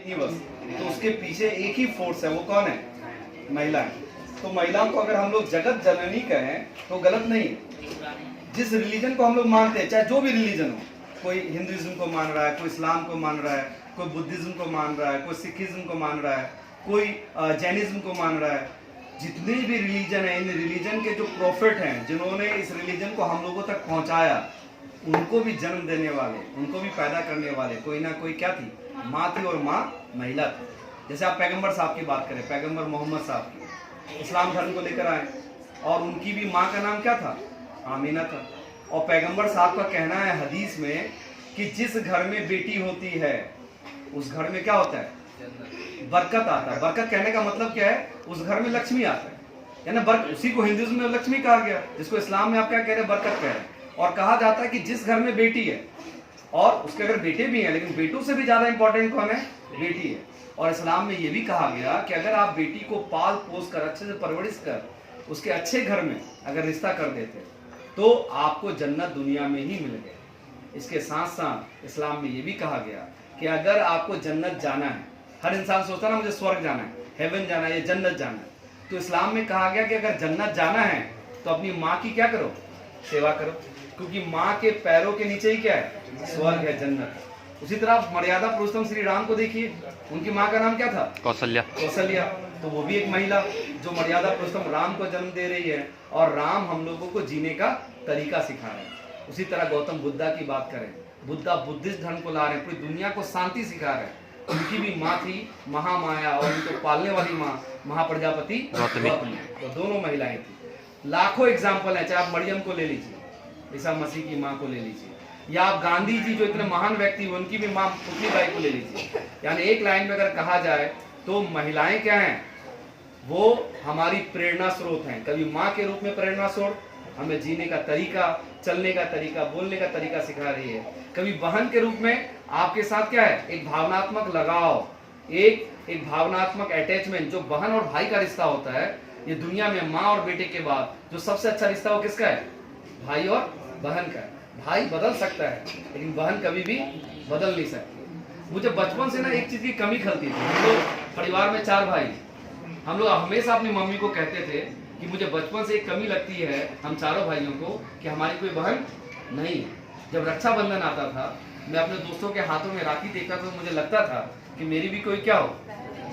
Universe, तो उसके पीछे एक ही फोर्स है, वो कौन है? महिलाएं। तो महिलाओं को अगर हम लोग जगत जननी कहें तो गलत नहीं है। जिस रिलीजन को हम लोग मानते हैं, चाहे जो भी रिलीजन हो, कोई हिंदुइज्म को मान रहा है, कोई इस्लाम को मान रहा है, कोई बुद्धिज्म को मान रहा है, कोई सिखिज्म को मान रहा है, कोई जैनिज्म को मान रहा है, जितने भी रिलीजन है, इन रिलीजन के जो प्रोफेट हैं, जिन्होंने इस रिलीजन को हम लोगों तक पहुंचाया, उनको भी जन्म देने वाले, उनको भी पैदा करने वाले कोई ना कोई क्या थी? माँ थी, और माँ महिला थी। जैसे आप पैगंबर साहब की बात करें, पैगंबर मोहम्मद साहब की, इस्लाम धर्म को लेकर आए, और उनकी भी माँ का नाम क्या था? आमीना था। और पैगंबर साहब का कहना है हदीस में कि जिस घर में बेटी होती है उस घर में क्या होता है? बरकत आता है। बरकत कहने का मतलब क्या है? उस घर में लक्ष्मी आता है, यानी बरकत। उसी को हिंदुइज्म में लक्ष्मी कहा गया, जिसको इस्लाम में आप क्या कह रहे हैं? बरकत कह रहे हैं। और कहा जाता है कि जिस घर में बेटी है, और उसके अगर बेटे भी हैं, लेकिन बेटों से भी ज्यादा इंपॉर्टेंट कौन है? बेटी है। और इस्लाम में यह भी कहा गया कि अगर आप बेटी को पाल पोस कर, अच्छे से परवरिश कर, उसके अच्छे घर में अगर रिश्ता कर देते तो आपको जन्नत दुनिया में ही मिल गई। इसके साथ साथ इस्लाम में यह भी कहा गया कि अगर आपको जन्नत जाना है, हर इंसान सोचता है ना मुझे स्वर्ग जाना है, हेवन जाना है, या जन्नत जाना है, तो इस्लाम में कहा गया कि अगर जन्नत जाना है तो अपनी माँ की क्या करो? सेवा करो, क्योंकि माँ के पैरों के नीचे ही क्या है? स्वर्ग है, जन्नत। उसी तरह मर्यादा पुरुषोत्तम श्री राम को देखिए, उनकी माँ का नाम क्या था? कौशल्या। कौशल्या। तो वो भी एक महिला जो मर्यादा पुरुषोत्तम राम को जन्म दे रही है, और राम हम लोगों को जीने का तरीका सिखा रहे हैं। उसी तरह गौतम बुद्धा की बात करें, बुद्धा बुद्धिस्ट धर्म को ला रहे हैं, पूरी दुनिया को शांति सिखा रहे हैं। उनकी भी माँ थी महामाया, और उनको पालने वाली माँ महाप्रजापति गौतमी। तो दोनों महिलाएं थी। लाखों एग्जाम्पल है, चाहे आप मरियम को ले लीजिए, ईसा मसीह की माँ को ले लीजिए, या आप गांधी जी जो इतने महान व्यक्ति हुए, उनकी भी माँ पुतलीबाई को ले लीजिए। यानी एक लाइन में अगर कहा जाए तो महिलाएं क्या हैं? वो हमारी प्रेरणा स्रोत हैं। कभी माँ के रूप में प्रेरणा स्रोत, हमें जीने का तरीका, चलने का तरीका, बोलने का तरीका सिखा रही है। कभी बहन के रूप में आपके साथ क्या है? एक भावनात्मक लगाव, एक भावनात्मक अटैचमेंट। जो बहन और भाई का रिश्ता होता है, ये दुनिया में माँ और बेटे के बाद जो सबसे अच्छा रिश्ता वो किसका है? भाई और बहन का है। भाई बदल सकता है, लेकिन बहन कभी भी बदल नहीं सकती। मुझे बचपन से ना एक चीज की कमी खलती थी। हम लोग परिवार में 4 भाई, हम लोग हमेशा अपनी मम्मी को कहते थे कि मुझे बचपन से एक कमी लगती है हम चारों भाइयों को, कि हमारी कोई बहन नहीं है। जब रक्षाबंधन आता था, मैं अपने दोस्तों के हाथों में राखी देखता था, तो मुझे लगता था कि मेरी भी कोई क्या हो?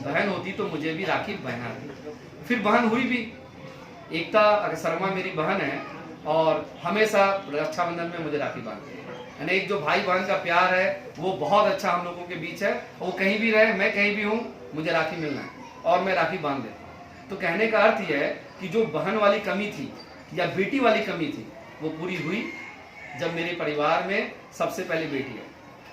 बहन होती तो मुझे भी राखी पहनाती। फिर बहन हुई भी, एकता शर्मा मेरी बहन है, और हमेशा रक्षाबंधन में मुझे राखी बांधती है। यानी एक जो भाई बहन का प्यार है वो बहुत अच्छा हम लोगों के बीच है। वो कहीं भी रहे, मैं कहीं भी हूँ, मुझे राखी मिलना है और मैं राखी बांध देता हूँ। तो कहने का अर्थ यह है कि जो बहन वाली कमी थी या बेटी वाली कमी थी, वो पूरी हुई जब मेरे परिवार में सबसे पहले बेटी है।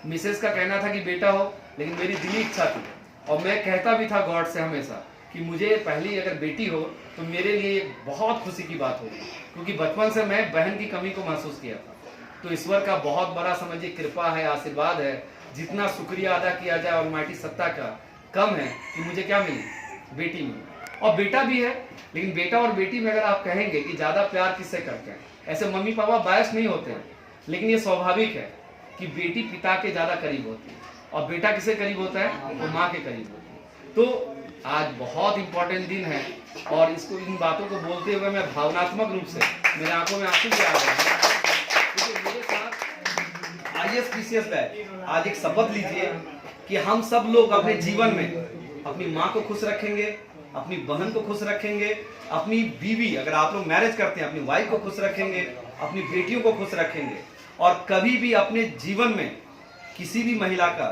मिसेस का कहना था कि बेटा हो, लेकिन मेरी दिली इच्छा थी, और मैं कहता भी था गॉड से हमेशा कि मुझे पहली अगर बेटी हो तो मेरे लिए बहुत खुशी की बात होगी, क्योंकि बचपन से मैं बहन की कमी को महसूस किया था। तो ईश्वर का बहुत बड़ा समझिए कृपा है, आशीर्वाद है। जितना शुक्रिया अदा किया जाए ऑलमाइटी सत्ता का, कम है कि मुझे क्या मिली? बेटी मिली। और बेटा भी है, लेकिन बेटा और बेटी में अगर आप कहेंगे कि ज्यादा प्यार किससे करते हैं, ऐसे मम्मी पापा बायस नहीं होते हैं, लेकिन ये स्वाभाविक है कि बेटी पिता के ज्यादा करीब होती है, और बेटा किससे करीब होता है? वो माँ के करीब होती है। तो आज बहुत इंपॉर्टेंट दिन है, और इसको, इन बातों को बोलते हुए मैं भावनात्मक रूप से, मेरे आंखों में आंसू भी आ रहे हैं, क्योंकि मेरे साथ आइए स्पीशियस बैच, आज एक शपथ लीजिए कि हम सब लोग अपने जीवन में अपनी माँ को खुश रखेंगे, अपनी बहन को खुश रखेंगे, अपनी बीवी, अगर आप लोग मैरिज करते हैं, अपनी वाइफ को खुश रखेंगे, अपनी बेटियों को खुश रखेंगे, और कभी भी अपने जीवन में किसी भी महिला का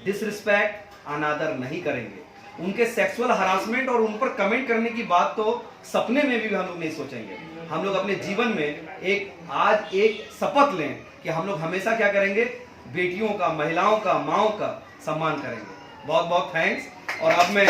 डिसरिस्पेक्ट, अनादर नहीं करेंगे। उनके सेक्सुअल हरासमेंट और उन पर कमेंट करने की बात तो सपने में भी हम लोग नहीं सोचेंगे। हम लोग अपने जीवन में आज एक शपथ लें कि हम लोग हमेशा क्या करेंगे? बेटियों का, महिलाओं का, माँओं का सम्मान करेंगे। बहुत बहुत थैंक्स। और अब मैं